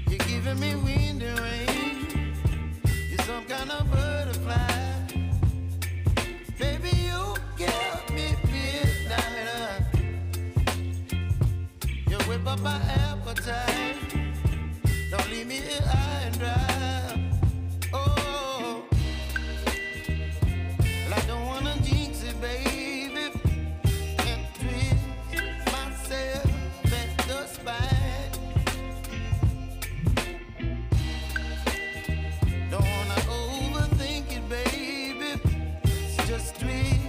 You're giving me wind and rain. You're some kind of butterfly. Baby, you give me midnight. You whip up my appetite. Don't leave me here high and dry. Oh, well, I don't wanna jinx it, baby, and twist myself at the spine. Don't wanna overthink it, baby. It's just twist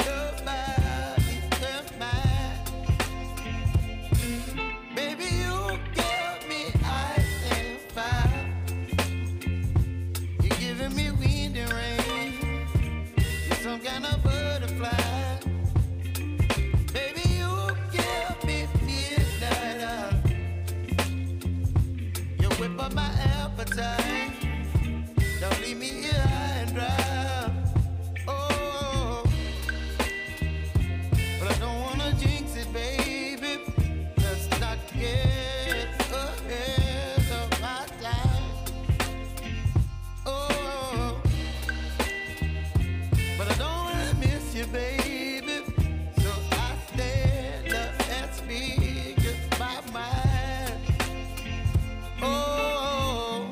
your body and mine. Baby, you give me ice and fire. You're giving me wind and rain. You're some kind of butterfly. Baby, you give me midnight. You whip up my appetite. Don't leave me here high and dry. Oh, but I don't wanna jinx it, baby. Let's not get ahead of my time. Oh, but I don't wanna miss you, baby. So I stand up and speak my mind. Oh.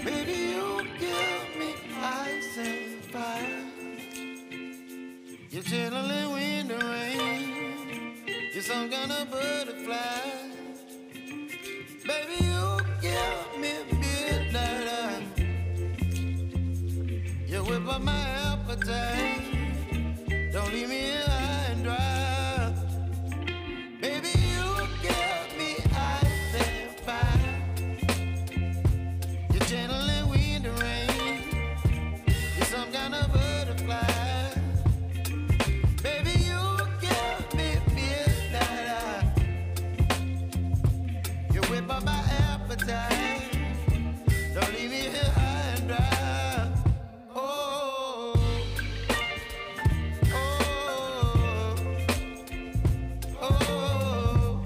Baby, you give me ice and fire. You're chilling wind and rain. You're some kind of butterfly. Baby, you give me midnight. You whip up my appetite. Don't leave me here high and dry. Baby, you give me ice and fire. You're channeling wind and rain. You're some kind of butterfly. Baby, you give me midnight. You whip up my appetite. Don't leave me here high and dry. Oh, oh, oh, oh,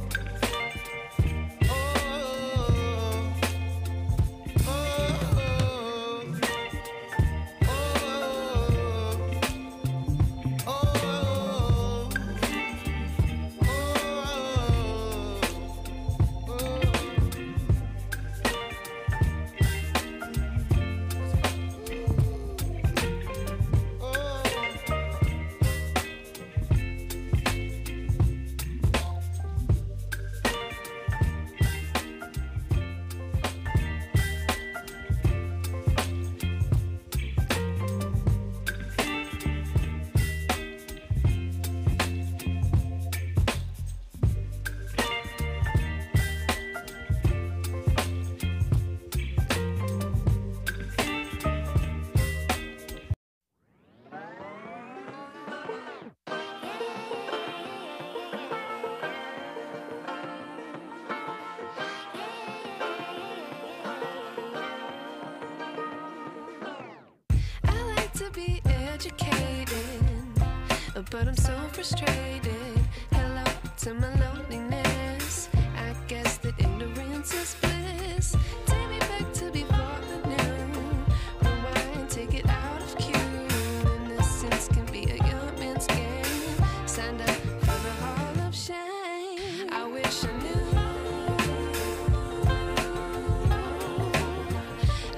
but I'm so frustrated. Hello to my loneliness. I guess that ignorance is bliss. Take me back to before the noon. Rewind, take it out of cue. Innocence can be a young man's game. Signed up for the hall of shame. I wish I knew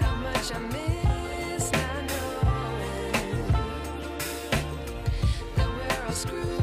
how much I miss. Screw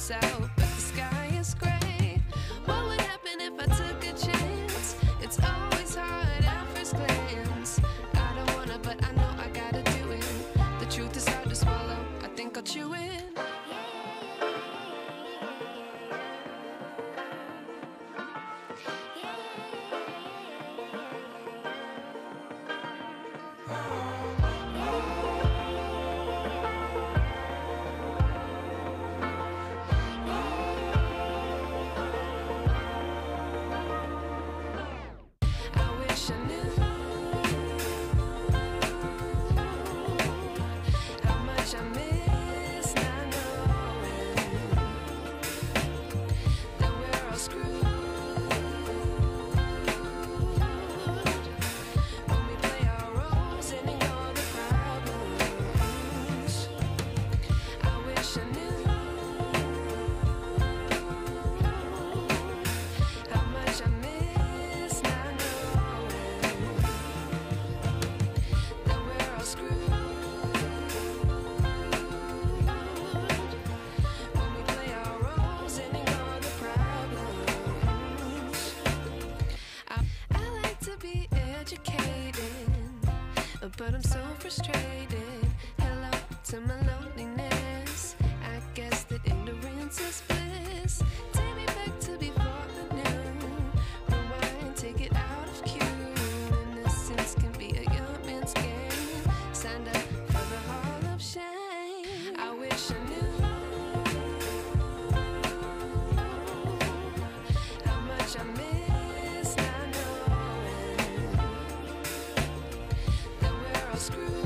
is out, but the sky is gray. What would happen if I took a chance? It's always hard at first glance. I don't wanna, but I know I gotta do it. The truth is hard to swallow, I think I'll chew it. But I'm so frustrated. Hello to my loneliness. I guess that ignorance is bliss. Take me back to before I knew. Rewind, take it out of cue. Innocence can be a young man's game. Signed up for the hall of shame. I wish I knew how much I miss not knowing that we're all screwed.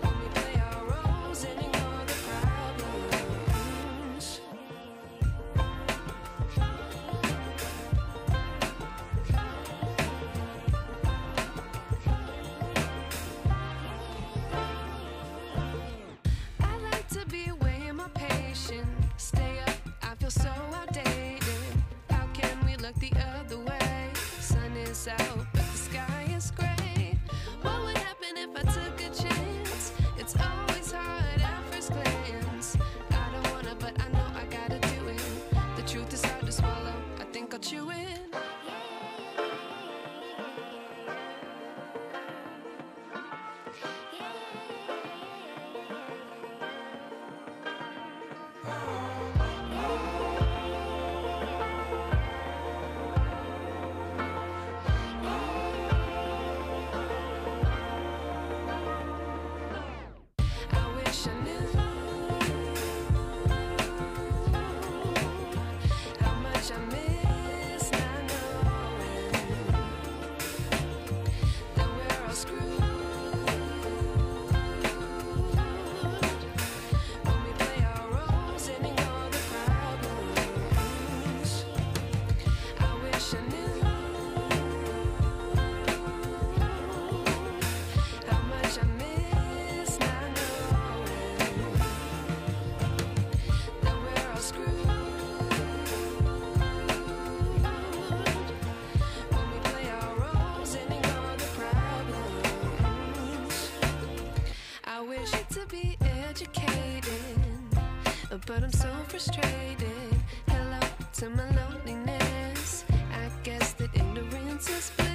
When we play our roles and ignore the problems. I like to be way more patient. Stay up, I feel so outdated. How can we look the other way? Sun is out, but the sky is gray. What would happen if I took a chance? It's always hard at first glance. I don't wanna, but I know I gotta do it. The truth is hard to swallow, I think I'll chew it. I wish I knew how much I miss not knowing that we're all screwed. When we play our roles and ignore the problems. I wish I knew how much I miss not knowing that we're all screwed. When we play our roles and ignore the problems. I wish to be educated, but I'm so frustrated. Hello to my loneliness. I guess that ignorance is bliss.